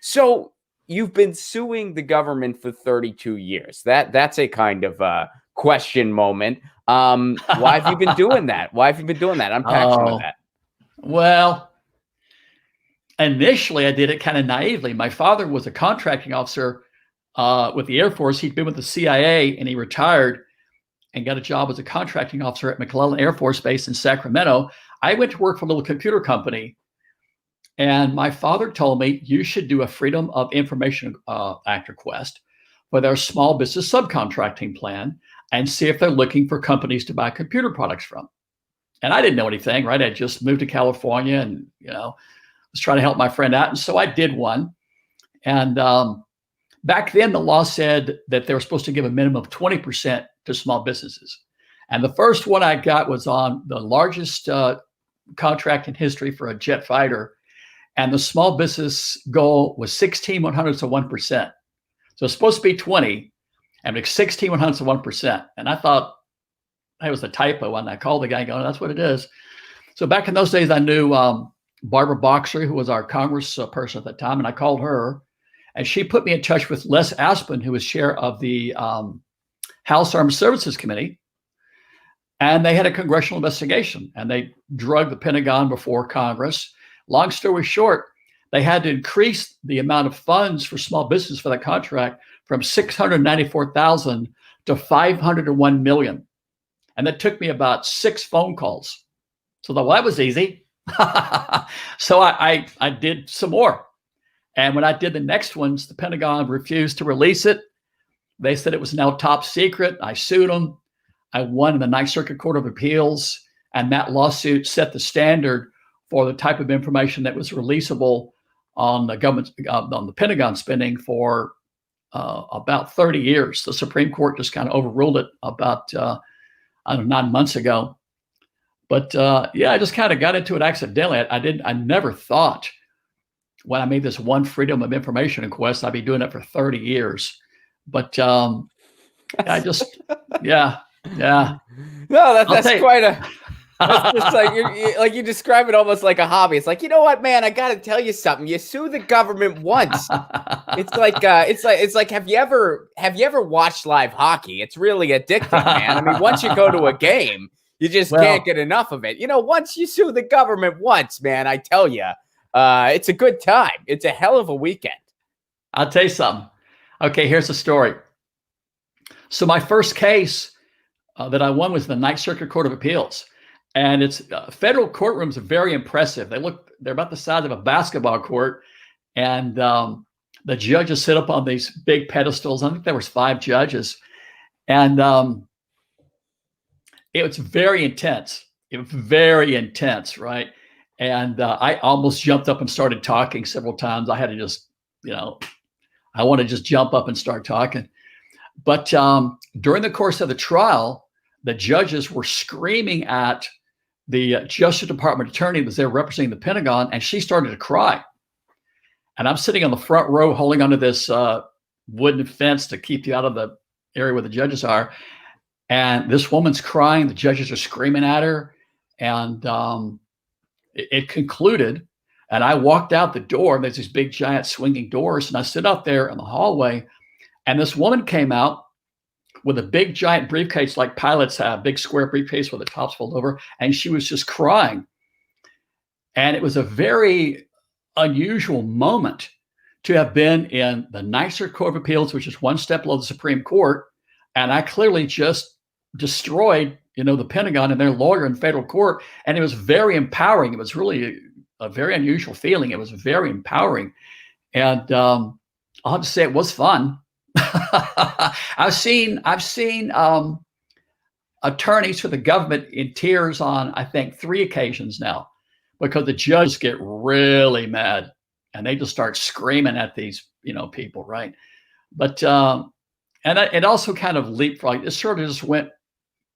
So you've been suing the government for 32 years. That's a kind of question moment. Why have you been doing that? Why have you been doing that? Unpack some of that. Well, initially I did it kind of naively. My father was a contracting officer with the Air Force. He'd been with the CIA and he retired and got a job as a contracting officer at McClellan Air Force Base in Sacramento. I went to work for a little computer company. And my father told me, you should do a Freedom of Information Act request for their small business subcontracting plan and see if they're looking for companies to buy computer products from. And I didn't know anything, right? I just moved to California and, was trying to help my friend out. And so I did one. And back then, the law said that they were supposed to give a minimum of 20% to small businesses. And the first one I got was on the largest contract in history for a jet fighter. And the small business goal was 16/100ths of 1%. So it's supposed to be 20, and it's 16/100ths of 1%. And I thought it was a typo. And I called the guy going, that's what it is. So back in those days, I knew Barbara Boxer, who was our Congress person at the time. And I called her, and she put me in touch with Les Aspin, who was chair of the House Armed Services Committee. And they had a congressional investigation, and they drugged the Pentagon before Congress. Long story short, they had to increase the amount of funds for small business for that contract from $694,000 to $501 million. And that took me about 6 phone calls. So that was easy. So I did some more. And when I did the next ones, the Pentagon refused to release it. They said it was now top secret. I sued them. I won in the Ninth Circuit Court of Appeals. And that lawsuit set the standard for the type of information that was releasable on the government, on the Pentagon spending for about 30 years. The Supreme Court just kind of overruled it about, 9 months ago. But I just kind of got into it accidentally. I never thought when I made this one Freedom of Information request, I'd be doing it for 30 years. But I just, yeah. No, that's quite a... It's just like you describe it almost like a hobby. It's like, you know what, man, I got to tell you something. You sue the government once. It's like have you ever watched live hockey? It's really addicting, man. I mean, once you go to a game, you just can't get enough of it. Once you sue the government once, man, I tell you, it's a good time. It's a hell of a weekend. I'll tell you something. Okay, here's the story. So my first case that I won was the Ninth Circuit Court of Appeals. And it's federal courtrooms are very impressive. They're about the size of a basketball court. And the judges sit up on these big pedestals. I think there was 5 judges. And it was very intense. It was very intense, right? And I almost jumped up and started talking several times. I had to just, I want to just jump up and start talking. But during the course of the trial, the judges were screaming at the Justice Department attorney that was there representing the Pentagon, and she started to cry. And I'm sitting on the front row holding onto this wooden fence to keep you out of the area where the judges are. And this woman's crying. The judges are screaming at her. And it concluded. And I walked out the door. And there's these big, giant swinging doors. And I stood out there in the hallway. And this woman came out with a big, giant briefcase like pilots have, big square briefcase with the tops fold over. And she was just crying. And it was a very unusual moment to have been in the Ninth Circuit Court of Appeals, which is one step below the Supreme Court. And I clearly just destroyed, the Pentagon and their lawyer in federal court. And it was very empowering. It was really a very unusual feeling. It was very empowering. And I'll have to say it was fun. I've seen attorneys for the government in tears on, I think, 3 occasions now, because the judges get really mad and they just start screaming at these, people, right? But and it also kind of leapfrogged. It sort of just went,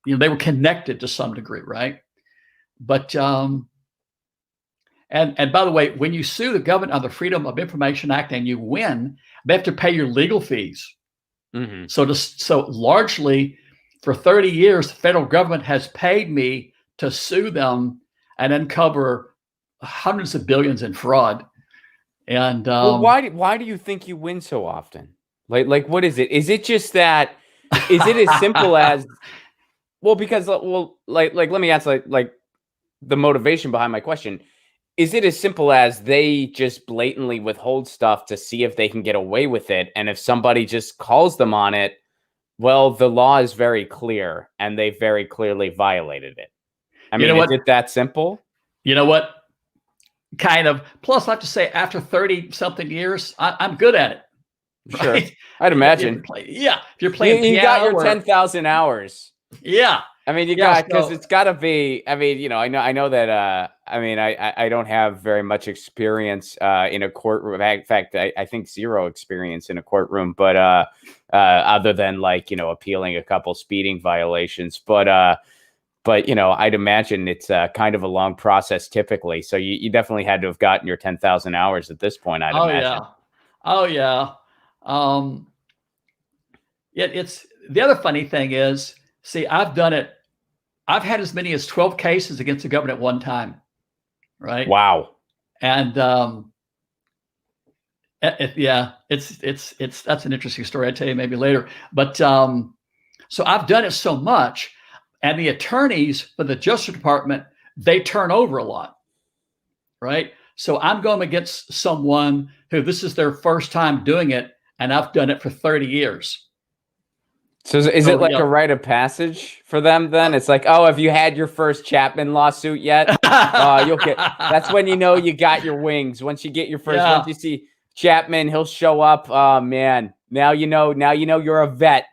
they were connected to some degree, right? But and by the way, when you sue the government on the Freedom of Information Act and you win, they have to pay your legal fees. Mm-hmm. So largely for 30 years, the federal government has paid me to sue them and uncover hundreds of billions in fraud. And well, why do you think you win so often? Like what is it? Is it just that? Is it as simple as? Well, because like let me ask like the motivation behind my question. Is it as simple as they just blatantly withhold stuff to see if they can get away with it, and if somebody just calls them on it, well, the law is very clear, and they very clearly violated it. I mean, is it that simple? You know what? Kind of. Plus, I have to say, after 30-something years, I'm good at it. Sure. Right? I'd imagine. If you're playing you got your 10,000 hours. Yeah. I mean, you got, because it's got to be, I mean, I know that, I mean, I don't have very much experience in a courtroom. In fact, I think zero experience in a courtroom, but other than like, appealing a couple speeding violations. But I'd imagine it's kind of a long process typically. So you definitely had to have gotten your 10,000 hours at this point, I'd imagine. Oh, yeah. It's the other funny thing is, see, I've done it. I've had as many as 12 cases against the government at one time. Right. Wow. And that's an interesting story. I'll tell you maybe later. But so I've done it so much, and the attorneys for the Justice Department, they turn over a lot. Right. So I'm going against someone who this is their first time doing it, and I've done it for 30 years. So is it like a rite of passage for them then? It's like, oh, have you had your first Chapman lawsuit yet? You'll get, that's when you know you got your wings. Once you get your first, once you see Chapman, he'll show up. Oh man, now you know you're a vet.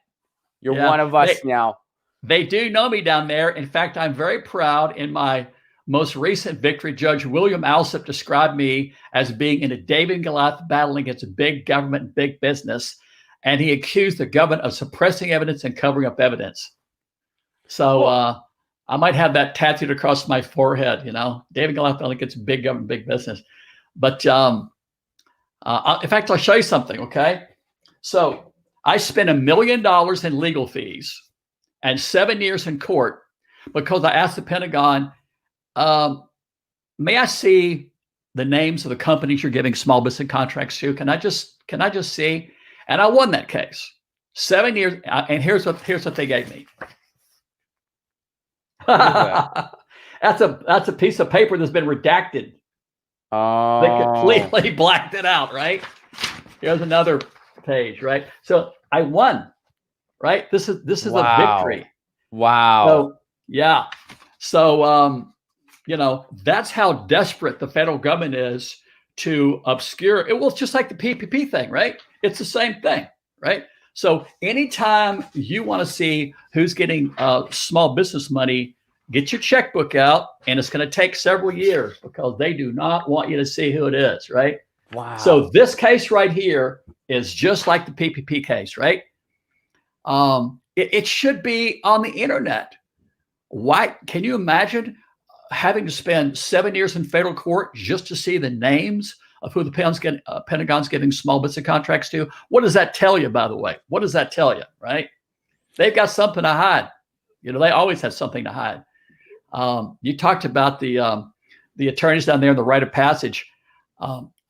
You're one of us now. They do know me down there. In fact, I'm very proud. In my most recent victory, Judge William Alsop described me as being in a David and Goliath battle against big government and big business. And he accused the government of suppressing evidence and covering up evidence. So I might have that tattooed across my forehead, David Goliath only gets big government, big business. But in fact, I'll show you something, okay? So I spent $1 million in legal fees and 7 years in court because I asked the Pentagon, may I see the names of the companies you're giving small business contracts to? Can I just see? And I won that case. 7 years, and here's what they gave me. That's a piece of paper that's been redacted. Oh. They completely blacked it out, right? Here's another page, right? So I won, right? This is a victory. Wow. So yeah. So that's how desperate the federal government is to obscure it. Well, it's just like the PPP thing, right? It's the same thing, right? So anytime you want to see who's getting small business money, get your checkbook out, and it's going to take several years because they do not want you to see who it is, right? Wow. So this case right here is just like the PPP case, right? It should be on the internet. Why? Can you imagine having to spend 7 years in federal court just to see the names of who the Pentagon's giving small business contracts to? What does that tell you, by the way? What does that tell you, right? They've got something to hide. They always have something to hide. You talked about the attorneys down there in the rite of passage.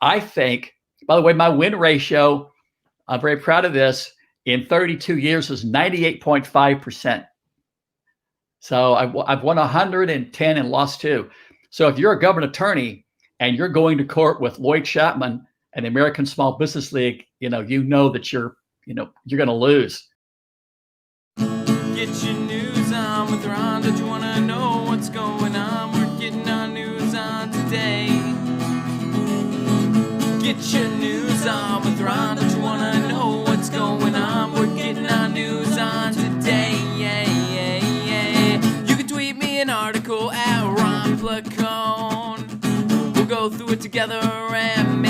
I think, by the way, my win ratio, I'm very proud of this, in 32 years is 98.5%. So I've won 110 and lost 2. So if you're a government attorney and you're going to court with Lloyd Chapman and the American Small Business League, you know that you're going to lose. Get your news on with Ron. Don't you want to know what's going on? We're getting our news on today. Get your news on with Ron. Don't you want to know what's going on? We're getting our news on today. You can tweet me an article at Ron Placone. We'll go through it together and